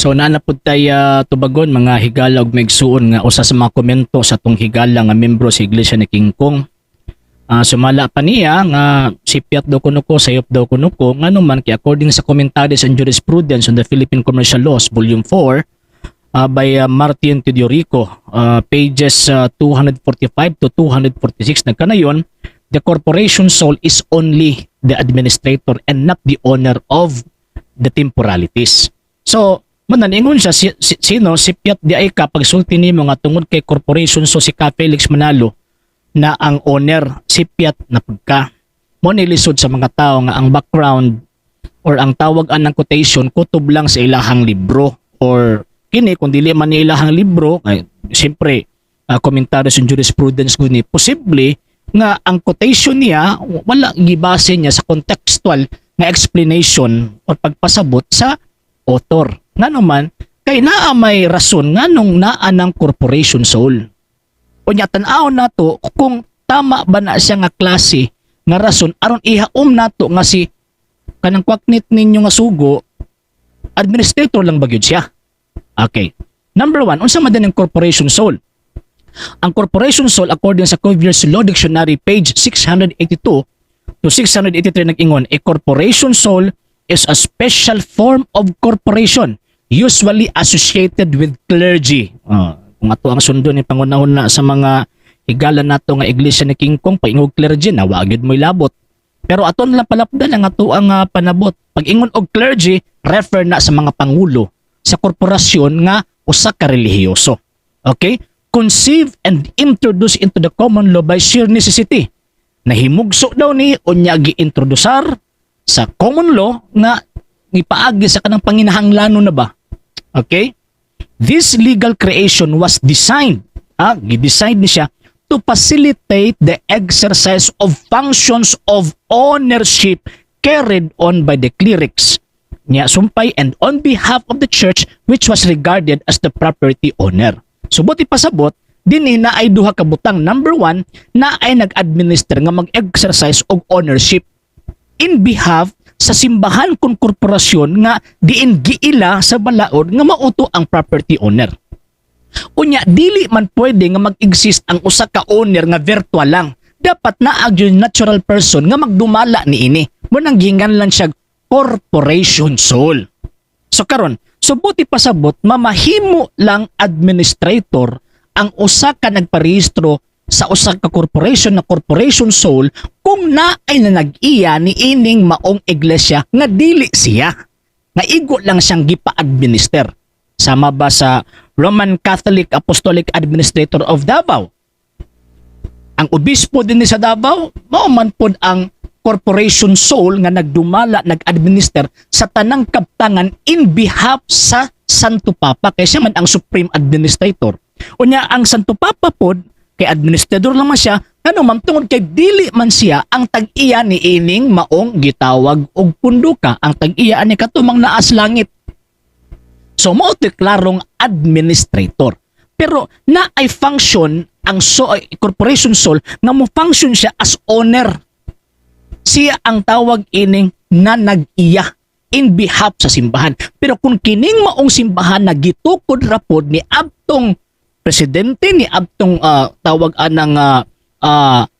So naa na pud tay tubagon mga higala ug maigsuon nga usa sa mga komento sa tong higala nga membro sa Iglesia ni King Kong. Sumala pa niya nga sipiat daw kuno ko, sayop daw kuno ko, nganuman kay according sa Commentaries and Jurisprudence on the Philippine Commercial Laws Volume 4 by Martin Teodorico, pages 245 to 246 nagkanayon, the corporation sole is only the administrator and not the owner of the temporalities. So mananingon siya sino si Piat di ay ka pagsulti nimo nga tungod kay corporation so si Ka Felix Manalo na ang owner si Piat na pagka mo nilisod sa mga tao nga ang background or ang tawag-an ng quotation kutob lang sa ilahang libro or kini kung dili man ni ilahang libro ay siyempre Commentaries on Jurisprudence guni posible nga ang quotation niya wala gibase niya sa contextual nga explanation or pagpasabot sa author. Nga naman, kay naa may rason nga nung naa ng corporation sole. O niya tanaw na to kung tama ba na siya nga klase nga rason aron ihaom nato nga si kanang kwaknit ninyo nga sugo administrator lang ba gyud siya. Okay. Number 1, unsa man din ang corporation sole? Ang corporation sole according sa Covier's Law Dictionary page 682 to 683 nag-ingon, a corporation sole is a special form of corporation usually associated with clergy. Kung ato ang sundo ni pangunahon na sa mga higala nato nga iglesia ni King Kong paingog clergy na wa gyud mo'y labot. Pero aton lang palapdan ang ato ang panabot. Pag ingon og clergy, refer na sa mga pangulo sa korporasyon nga usa ka relihiyoso. Okay? Conceived and introduced into the common law by sheer necessity. Nahimugso daw ni unya gi-introdusar sa common law nga gipaagi sa kanang panginahanglanon na ba. Okay? This legal creation was designed, gi-design ni siya to facilitate the exercise of functions of ownership carried on by the clerics niya sumpay and on behalf of the church which was regarded as the property owner. Subot ipasabot dinhi na ay duha ka butang. Number 1 na ay nag-administer nga mag-exercise og ownership in behalf sa simbahan kung korporasyon nga diin giila sa balaod nga mauto ang property owner. Unya dili man pwede nga mag-exist ang usa ka owner nga virtual lang. Dapat na yung natural person nga magdumala niini. Mo nang ginganlan siya corporation sole. So karon, subuti pasabot mamahimo lang administrator ang usa ka nagparehistro sa usa ka corporation na corporation sole kung na ay nanag-iya ni ining maong iglesia nga dili siya. Nga igo lang siyang gipa-administer. Sama ba sa Roman Catholic Apostolic Administrator of Davao? Ang obispo din sa Davao, mao man pod ang corporation sole nga nagdumala, nag-administer sa tanang kaptangan in behalf sa Santo Papa kay siya man ang supreme administrator. Unya ang Santo Papa pod kay administrador lang man siya, ano man tungod kay dili man siya ang tag-iya ni ining maong gitawag og punduka, ang tag-iya ani katumang naas langit. So mao deklarong administrator. Pero na ay function ang corporation sole nga mo function siya as owner. Siya ang tawag ining na nag-iya in behalf sa simbahan. Pero kung kining maong simbahan na gitukod rapod ni abtong presidente, ni abtong tawag anang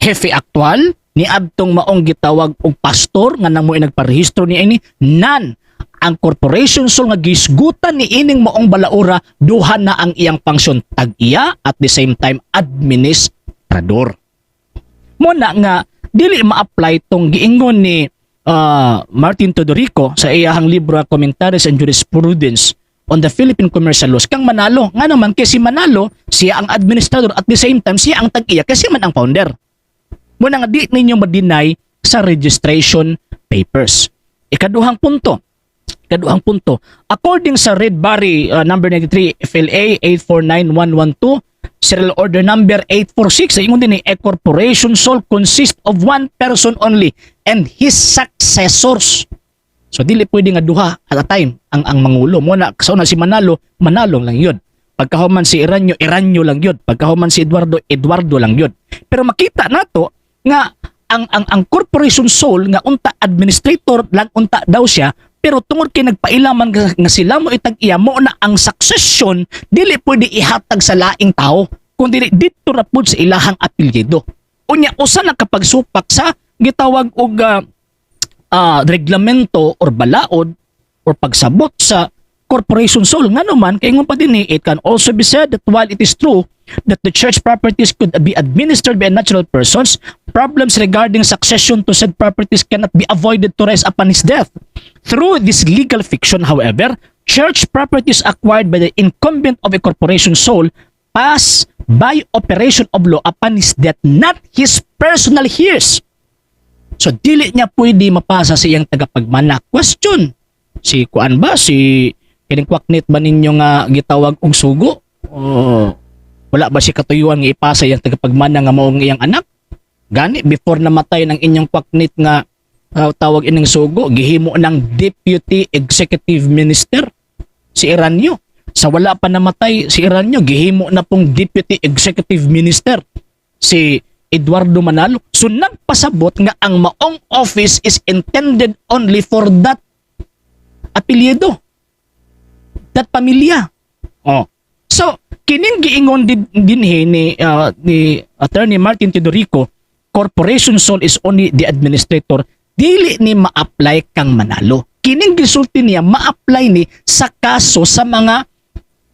hefe aktual, ni abtong maong gitawag og pastor nga nang mo nagparehistro ni ini, nan ang corporation sole nga gisgutan ni ining maong balaura duha na ang iyang function tag-iya at the same time administrador. Mo na nga dili ma-apply tong giingon ni Martin Teodorico sa iyahang libro Commentaries and Jurisprudence on the Philippine Commercial Laws kang Manalo. Nga naman kay si Manalo, siya ang administrador at the same time siya ang tag-iya kasi man ang founder. Muna nga di ninyo ma-deny sa registration papers. Ikaduhang punto. According sa Red Barry number 93 FLA 849112 serial order number 846 ingon din ni a corporation sole consists of one person only and his successors. So dili pwede nga duha at a time ang mangulo mo na sa una si Manalo lang yun. Pagkahuman si Iranyo lang yun. Pagkahuman si Eduardo lang yun. Pero makita nato nga ang corporation sole nga unta administrator lang unta daw siya Pero tungod kay nagpailaman nga sila mo itag iya mo na ang succession dili pwede ihatag sa laing tao kundi dito ra pud sa ilahang apelyido. Unya usa na kapag supak sa gitawag og reglamento or balaod or pagsabot sa corporation sole nga naman kay ngon pa dinhi it can also be said that while it is true that the church properties could be administered by natural persons, problems regarding succession to said properties cannot be avoided to rise upon his death. Through this legal fiction, however, church properties acquired by the incumbent of a corporation sole pass by operation of law upon his death, not his personal heirs. So dili niya pwede mapasa sa iyang tagapagmana. Question, si kuan ba si kining kwaknit ba ninyo nga gitawag og sugo? Wala ba si katuyuan nga ipasa iyang tagapagmana nga mao ang iyang anak? Gani before namatay ng inyong kwaknit nga tawag ining sugo, gihimo ng deputy executive minister si Iranyo. Sa wala pa namatay si Iranyo, gihimo na pong deputy executive minister si Eduardo Manalo. So nagpasabot nga ang maong office is intended only for that apelyido, that pamilya. So kining giingon dinhi ni Attorney Martin Teodorico, corporation sole is only the administrator, dili ni ma-apply kang Manalo. Kining gisulti niya ma-apply ni sa kaso sa mga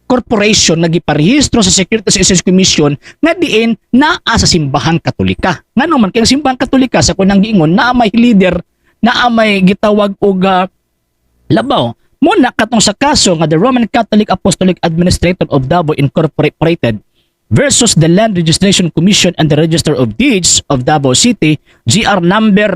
corporation na giparehistro sa Securities and Exchange Commission nga diin naa sa simbahang Katolika. Nga naman kay simbahang Katolika sa kunang giingon naa may leader, naa may gitawag og labaw. Muna katong sa kaso nga the Roman Catholic Apostolic Administrator of Davao Incorporated versus the Land Registration Commission and the Register of Deeds of Davao City, GR number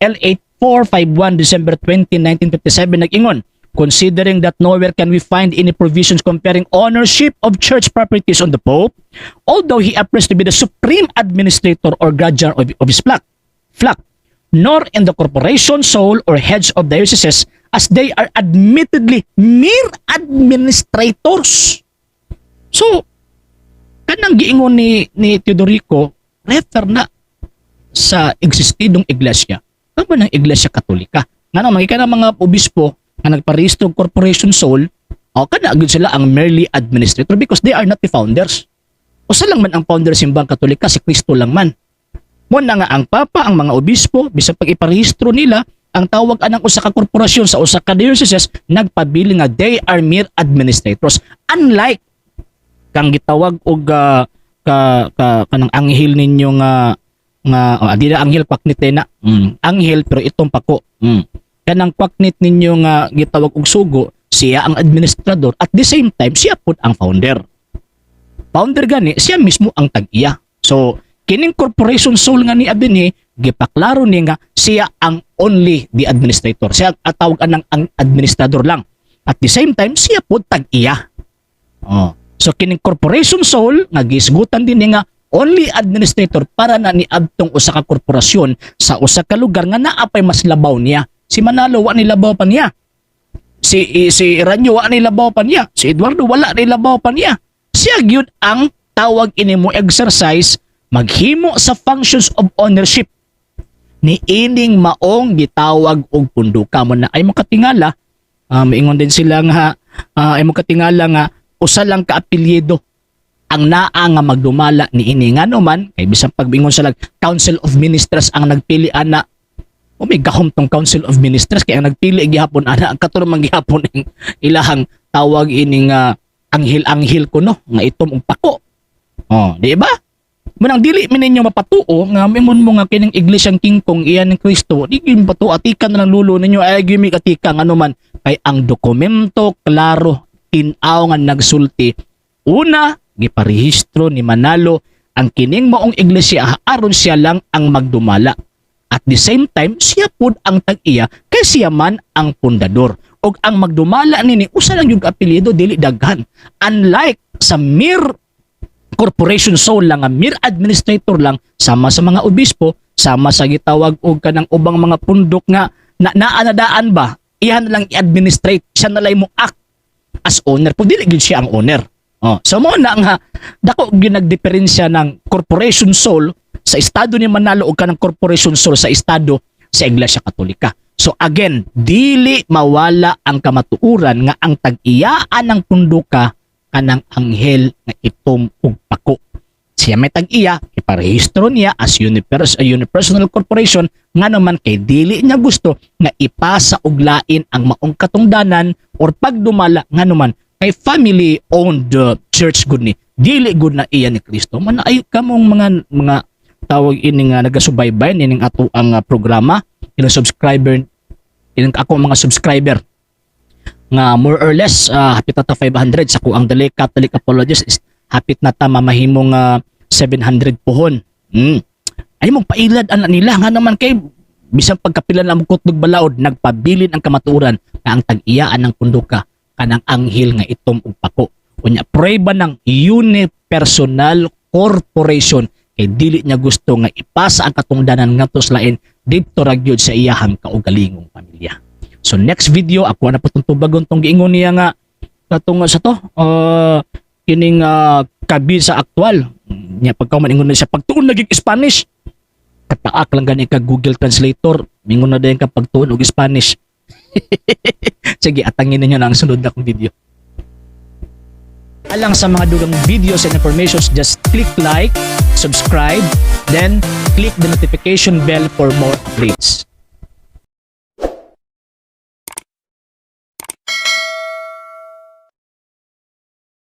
L8451 December 20, 1957 nag-ingon, considering that nowhere can we find any provisions comparing ownership of church properties on the Pope, although he appears to be the supreme administrator or guardian of his flock, nor in the corporation sole or heads of dioceses, as they are admittedly mere administrators. So, kanang giingon ni Teodorico, refer na sa existidong iglesia. Ano ba ng iglesia Katolika? Nga naman, ka ng mga obispo na nagparehistro ng corporation sole, kana agad sila ang merely administrator because they are not the founders. Usa lang man ang founder simbang Katolika, si Kristo lang man. Muna nga ang papa, ang mga obispo, bisag pag iparehistro nila, ang tawag anang usa ka korporasyon sa usa ka dioceses, nagpabili nga they are mere administrators. Unlike kang gitawag og kanang anghel ninyo nga di na anghel kwaknit na anghel pero itong pako. Kanang kwaknit ninyo nga gitawag og sugo, siya ang administrador at the same time siya pud ang founder. Founder gani siya mismo ang tag-iya. So kining corporation sole nga ni Abini, gipaklaro niya nga siya ang only the administrator. Siya at tawag anang ang administrador lang. At the same time, siya po tag-iya. So kining corporation sole, nga gisgutan din niya nga only administrator para na ni adtong usa ka korporasyon sa usa ka lugar nga naapay mas labaw niya. Si Manalo wa ni labaw pa niya. Si Ranyo wa ni labaw pa niya. Si Eduardo wala ni labaw pa niya. Siya gyud ang tawag ini mo exercise maghimo sa functions of ownership ni ining maong gitawag og punduka mo na ay makatingala maingon din sila nga ay makatingala nga usa lang ka apelyido ang naa nga magdumala ni ini nga naman kay bisan pagmingon sa Council of Ministers ang nagpili ana o may gahom tong Council of Ministers kay ang nagpili gihapon ana ang katulong manggihapon ing ilahang tawag ining anghel kuno nga itom og pako di ba? Munang dili mi ninyo mapatuo nga mingon mo nga kining iglesyang kingkong iyan ni Kristo, di gyud patuo atikan na lang lulo ninyo ay gyud mi katika nga man kay ang dokumento klaro tin-aw nga nagsulti. Una, giparehistro ni Manalo ang kining maong iglesia aron siya lang ang magdumala. At the same time, siya pud ang tag-iya kay siya man ang pundador. Og ang magdumala nini usa lang yung apelyido dili daghan. Unlike sa mere corporation sole lang, mere administrator lang, sama sa mga obispo, sama sa gitawag og kanang ubang mga pundok nga naanadaan ba, iyan na lang i-administrate, siya na lang mo act as owner, pag dili siya ang owner. So mo na nga, dako ginagdiferensya ng corporation sole sa estado ni Manalo o kanang corporation sole sa estado sa Iglesia Katolika. So again, dili mawala ang kamatuuran nga ang tag-iyaan ng punduka kanang anghel nga itom ug pako. Siya may tag-iya, iparehistro niya as unipersonal corporation nga naman kay dili niya gusto nga ipasa og lain ang maong katungdanan or pagdumala nga naman kay family owned church good ni. Dili good na iya ni Kristo. Man ay kamong mga tawag ini nga nagasubaybay nining ato ang programa, ilang subscriber, ilang ako mga subscriber nga more or less hapit na ta 500 sa ko ang dali Catholic Apologist is hapit na ta mamahimong 700 pohon. Ay mong pailad ana nila nga naman kay bisan pagkapilan ang kutlog balaod nagpabilin ang kamatuoran na ang tag-iyaan ng punduka kanang anghel nga itom ug pako. Unya prueba ng unipersonal corporation kay dili niya gusto nga ipasa ang katungdanan ngadto sa lain didto ra gyud sa iyahang kaugalingong pamilya. So next video ako na patungtubagon tong giingon niya nga katong sa to kining kabi sa aktual nya pagkauman ingon na siya pagtuon naging Spanish kataak lang gani ka Google Translator mingon na dayon ka pagtuon og Spanish. Sige, atangin ninyo na ang sunod na kong video. Alang sa mga dugang videos and informations, just click like, subscribe, then click the notification bell for more updates.